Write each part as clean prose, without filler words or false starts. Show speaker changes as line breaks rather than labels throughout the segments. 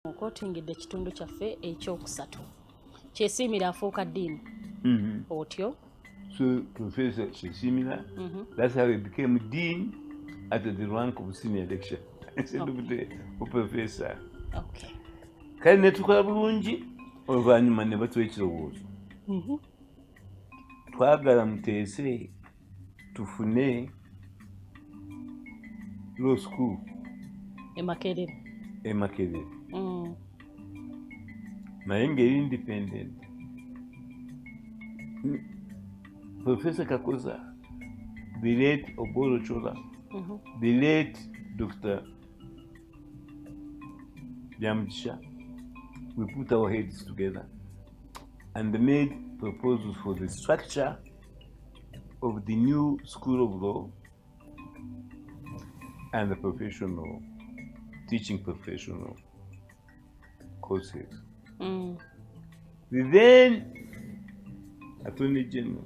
Okootingidde ekitundu kyaffe ekyokusatu kyesiimira afuuka ddiini otyo.
So Professor Shesimila, that's how he became dean at the rank of senior lecturer instead of the professor.
Okay.
Kale ne tukola bulungi oluvannyuma ne batuwa ekirowoozo. Twagala muteese tufune law school
e Makerere.
Naye ng'eri independent. Professor Kakoza, the late Obolo Chola, the late Dr. Jamjisha, we put our heads together and made proposals for the structure of the new School of Law and the teaching professional courses. The then Attorney General,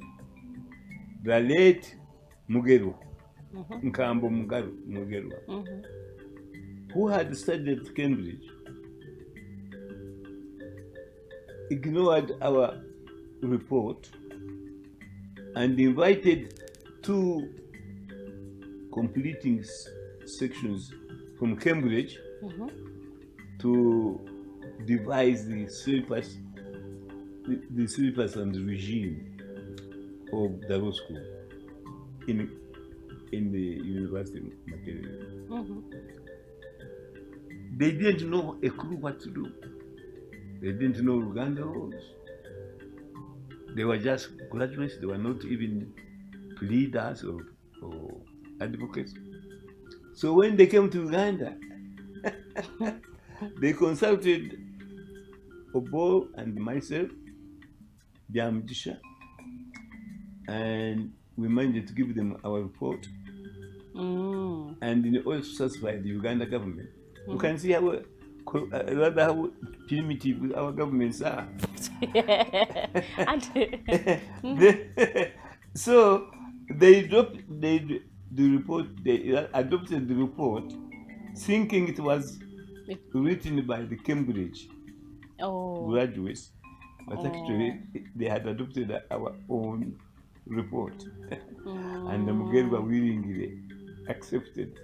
the late Mugeru, Nkambo Mugeru, who had studied at Cambridge, ignored our report and invited two completing sections from Cambridge to devise the syllabus and the regime of the law school in the University of Makerere. They didn't know a clue what to do. They didn't know Uganda laws. They were just graduates. They were not even pleaders or advocates. So when they came to Uganda, they consulted Obo and myself, Jamjisha, and we managed to give them our report. And in order to satisfy the Uganda government, you can see how primitive our governments are. So they adopted the report, thinking it was written by the Cambridge graduates, but actually they had adopted our own report. And the Mugerwa willingly accepted.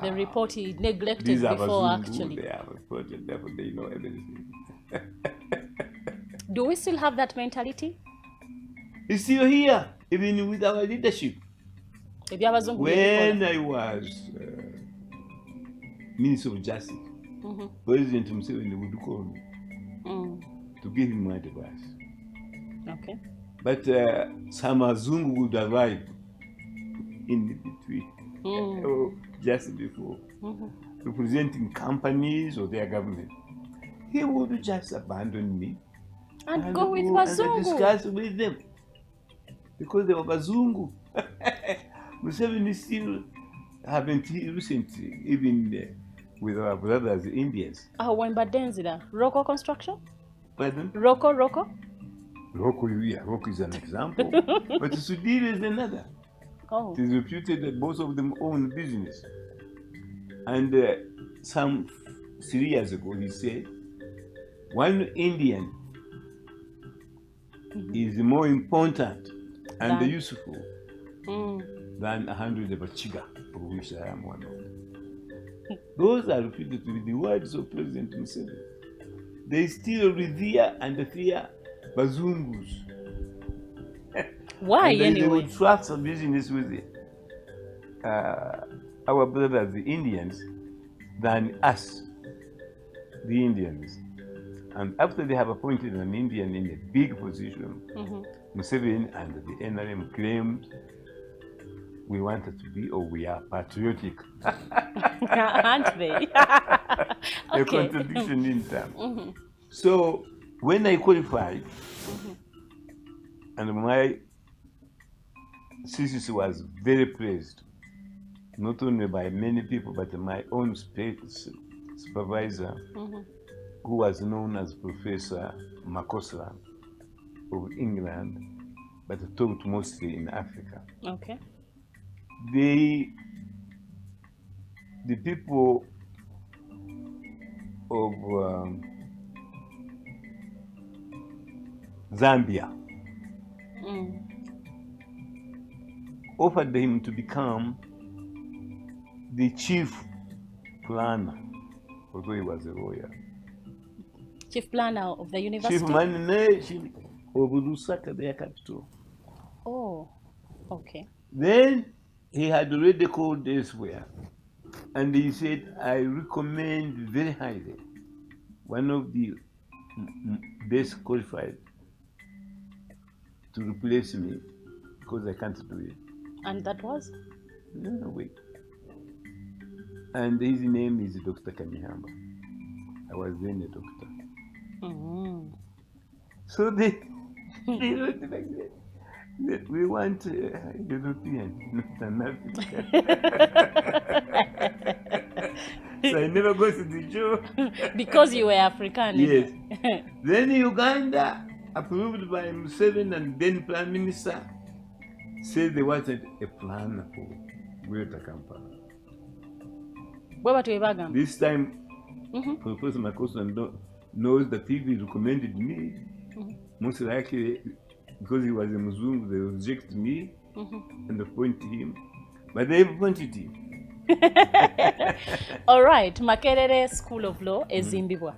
The report he neglected before, actually.
They are reported, therefore they know everything.
Do we still have that mentality?
It's still here, even with our leadership. When I was Minister of Justice, President himself would call me to give him my advice.
Okay.
But some Azungu would arrive in between, or just before, representing companies or their government. He would just abandon me
and go with Bazungu
and discuss with them because they were Bazungu. Museveni still haven't recently, even with our brothers, the Indians.
When Badenzida, Roko construction?
Pardon?
Roko?
Roko is an example, but Sudhir is another. It is reputed that both of them own business. And some 3 years ago, he said, one Indian is more important and useful than 100 of a Chiga, of which I am one of. Those are repeated to be the words of President Museveni. They still revere and fear Bazungus.
Why
and
anyway?
They would trust a business with our brothers, the Indians, than us, the Indians. And after they have appointed an Indian in a big position, Museveni and the NRM claimed we wanted to be, or we are patriotic.
Aren't they?
A contradiction in terms. So when I qualified, and my thesis was very praised, not only by many people, but my own supervisor, who was known as Professor Makosla of England, but taught mostly in Africa.
Okay.
The people of Zambia offered him to become the chief planner, although he was a lawyer.
Chief planner of the university?
Chief manager of Lusaka, their capital.
Oh, okay.
Then he had already called elsewhere, and he said, I recommend very highly one of the best qualified to replace me because I can't do it.
And that was?
No, wait. And his name is Dr. Kanyeihamba. I was then a doctor. So they wrote like that we want European, not an African. So I never go to the show.
Because you were African.
Yes. Then Uganda, approved by Museveni and then Prime Minister, said they wanted a plan for Greater Kampala. This time, Professor Makosa knows that if he recommended me, most likely because he was a Muslim, they reject me and appoint him. But they appointed him.
All right, Makerere School of Law is Zimbabwe.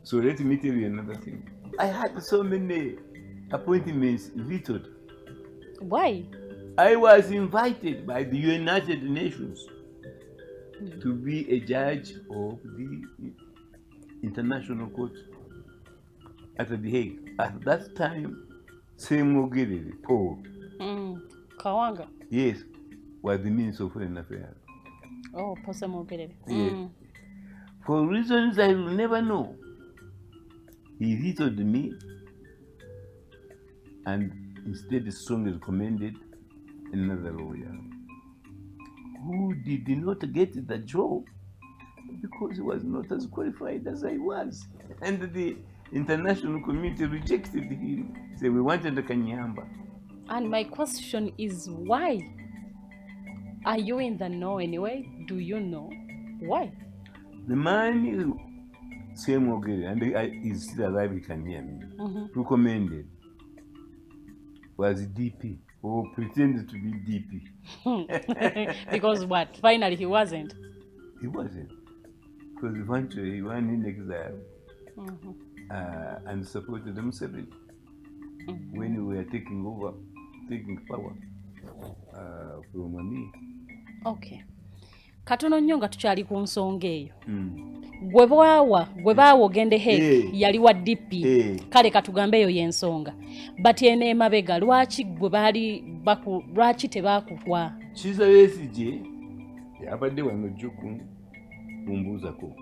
So let me tell you another thing. I had so many appointments vetoed.
Why?
I was invited by the United Nations to be a judge of the International Court at The Hague. At that time, Semogere, Paul.
Kawanga.
Yes, was the Minister of Foreign Affairs.
Oh, Paul Semogere.
Yes. For reasons I will never know, he vetoed me and instead strongly recommended another lawyer who did not get the job because he was not as qualified as I was. And the international community rejected him. Say, we wanted the Kanyeihamba.
And my question is why? Are you in the know anyway? Do you know why?
The man, same Ogere, and he's still alive, he can hear me, recommended was DP or pretended to be DP.
Because what? Finally, he wasn't.
He wasn't. Because eventually he went in exile and supported Museveni when we were taking power from me.
Okay. Katono nnyo nga tukyali ku nsonga eyo. Gwe baawa ogende Hague yali wa DP. Kale katugambe eyo y'ensonga. But ene emabega lwaki lwaki tebaakutwa?
Kiza Besigye yabadde wano jjuku kumbuuzako.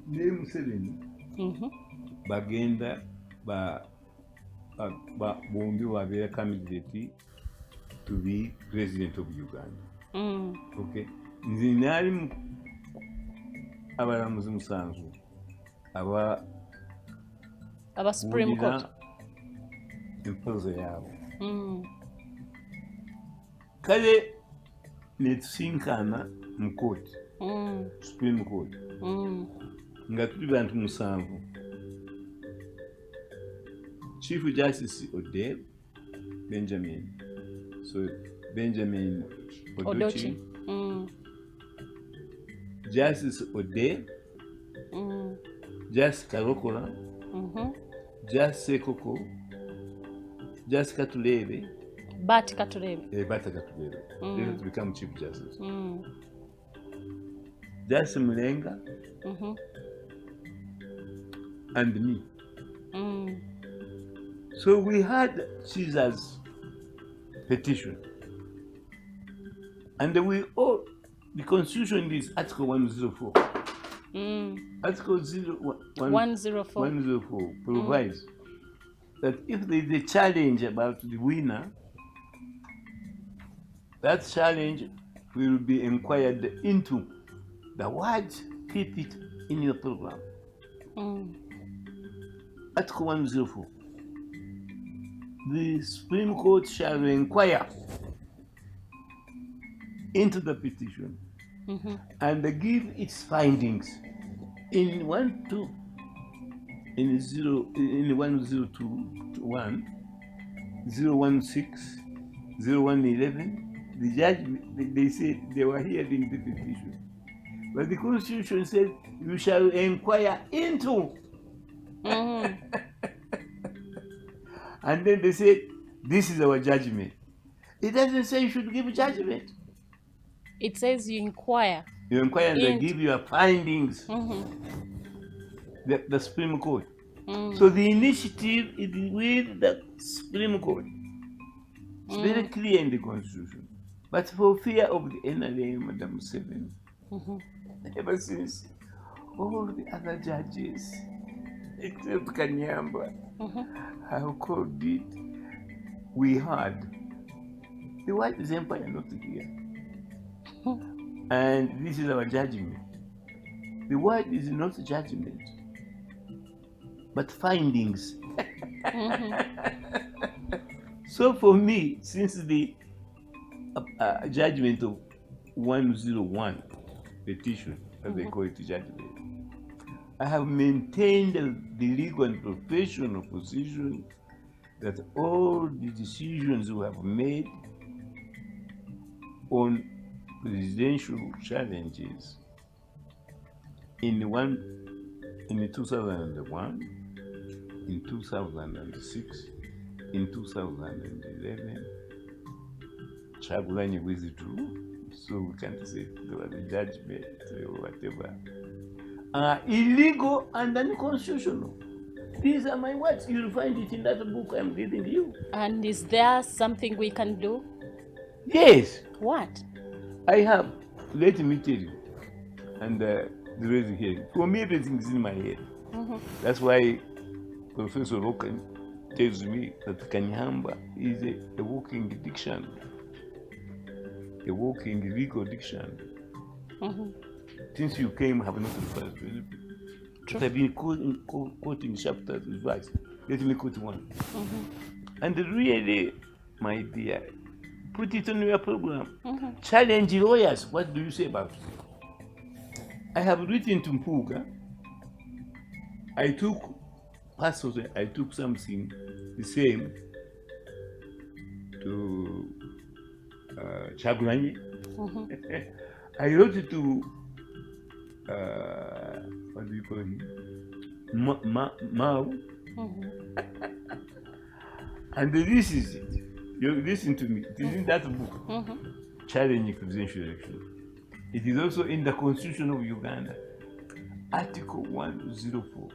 Ne Museveni bagenda bombi babeera candidate to be president of Uganda. Okay. Nze naali abalamuzi musanvu aba
Supreme Court
empozo yaabo. Kale netusinkana mu court, Supreme Court, nga tuli bantu musanvu. Chief Justice Odell Benjamin, so Benjamin Odochi, Justice Odell, Justice Karokola, Justice Sekoko, Justice Katulebe,
Bata Katulebe.
They have to become Chief Justice. Justice Mulenga and me. So we had Caesar's petition. And the Constitution is Article 104. Article 104 provides that if there is a challenge about the winner, that challenge will be inquired into. The words, keep it in your program. Article 104. The Supreme Court shall inquire into the petition and give its findings in 1021, 016, 0111. The judge, they said they were hearing the petition, but the Constitution said you shall inquire into. And then they said, this is our judgment. It doesn't say you should give judgment.
It says you inquire.
You inquire and they give your findings. The Supreme Court. So the initiative is with the Supreme Court. It's very clear in the Constitution. But for fear of the NRA, Madam Seven, ever since all the other judges, except Kanyeihamba, have called it, we heard. The white is empire not here. And this is our judgment. The word is not judgment, but findings. So for me, since the judgment of 101 petition, as they call it judgment, I have maintained the legal and professional position that all the decisions we have made on presidential challenges in 2001, in 2006, in 2011, Chagulanyi withdrew, so we can't say there was a judgment or whatever. Illegal and unconstitutional. These are my words. You'll find it in that book I'm giving you.
And is there something we can do?
Yes.
What?
I have. Let me tell you. And the rest here. For me, everything is in my head. That's why Professor Roken tells me that Kanyeihamba is a walking dictionary, a walking legal dictionary. Since you came, I have not referred to anything. But I've been quoting chapters and verse. Let me quote one. And really, my dear, put it on your program. Challenge lawyers. What do you say about it? I have written to Mpuga. I took something the same to Chagulanyi. I wrote it to what do you call him? Mao. And this is it. You listen to me. It is in that book, Challenging Presidential Election. It is also in the Constitution of Uganda, Article 104.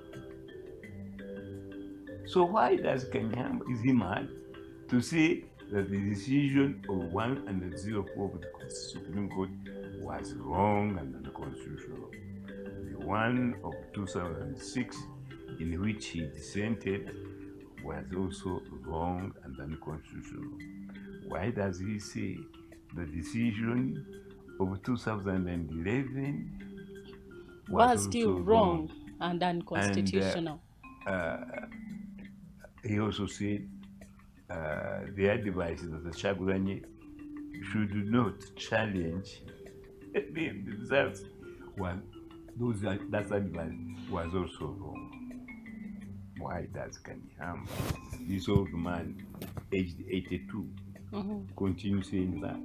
So why does Kanyeihamba, is he mad to say that the decision of 104 of the Supreme Court was wrong and unconstitutional? The one of 2006, in which he dissented, was also wrong and unconstitutional. Why does he say the decision of 2011
was still wrong and unconstitutional?
And, he also said the advice that the Chagulanyi should not challenge the results. That advice was also wrong. Why does Kanyeihamba, this old man, aged 82, continue saying that?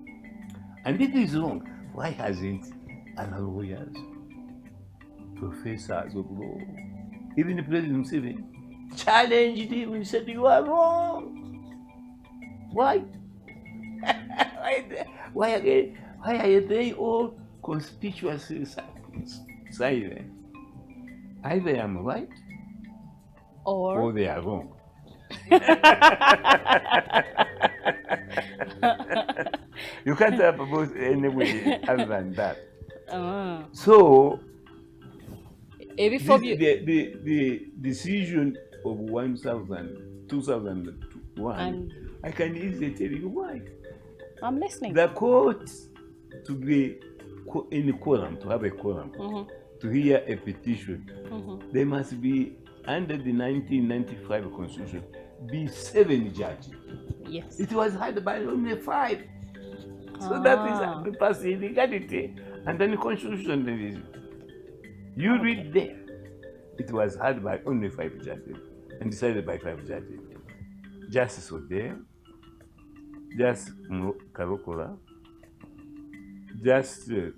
And if it's wrong, why hasn't other lawyers, professors of law, even the President Museveni, challenged him and said, you are wrong? Why? Why are they all conspicuously silent? Either I'm right or they are wrong. You can't have both anyway other than that. So the decision of 2001, I can easily tell you why.
I'm listening.
The court to be in a quorum, to have a quorum, to hear a petition, they must be under the 1995 Constitution, be 7 judges.
Yes.
It was had by only 5. So that is the past illegality. And then the constitution, you read there, it was heard by only 5 judges and decided by 5 judges. Justice was there, Justice Karokola, Justice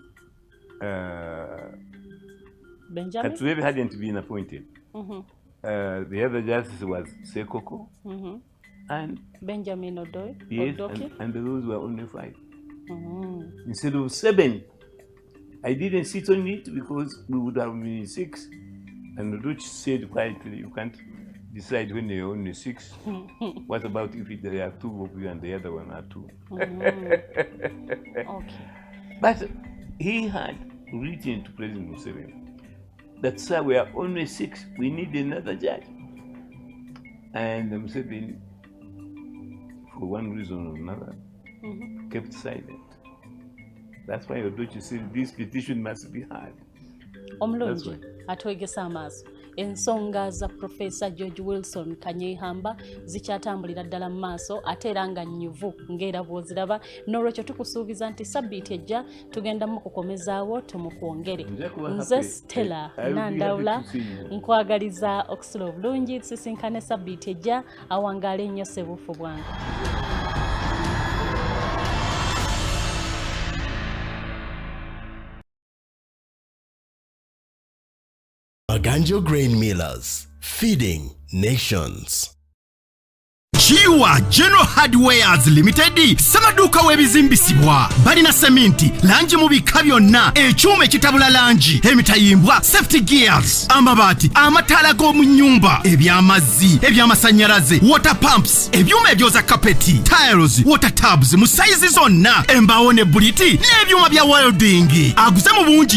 Benjamin
Katsuebe hadn't been appointed. The other justice was Sekoko and
Benjamin Odoy.
Yes, and those were only 5. Instead of 7. I didn't sit on it because we would have been 6. And Odoch said quietly, you can't decide when you're only 6. What about if there are 2 of you and the other one are 2?
Okay.
But he had written to President Museveni that, sir, we are only 6. We need another judge. And Museveni, for one reason or another, kept silent. That's why Odochi said this petition must be heard.
Omulungi atwegesa amaaso ensonga za Professor George Wilson Kanyeihamba zikyatambulira ddala mu maaso ate era nga nnyuvu ng'era bw'oziraba n'olwekyo tukusuubiza nti sabbiiti ejja tugendamu kukomezaawo tumukwongere. Nze Stella Nandawula nkwagaliza okusula obulungi tusisinkane sabbiiti ejja awangaale ennyo ssebuufu bwange.
Maganjo Grain Millers, feeding nations.
Chiwa General Hardwares Limited samaduka webizimbisibwa balina seminti lanji mu bika byonna ekyuma ekitabula lanji emitayimbwa safety gears amabati amatala g'omu nnyumba ebyamazzi ebyamasanyalaze water pumps ebyuma ebyoza kapeti tiles water tubs mu size zonna embaawo ne buliti n'ebyuma bya welding aguze mu bungi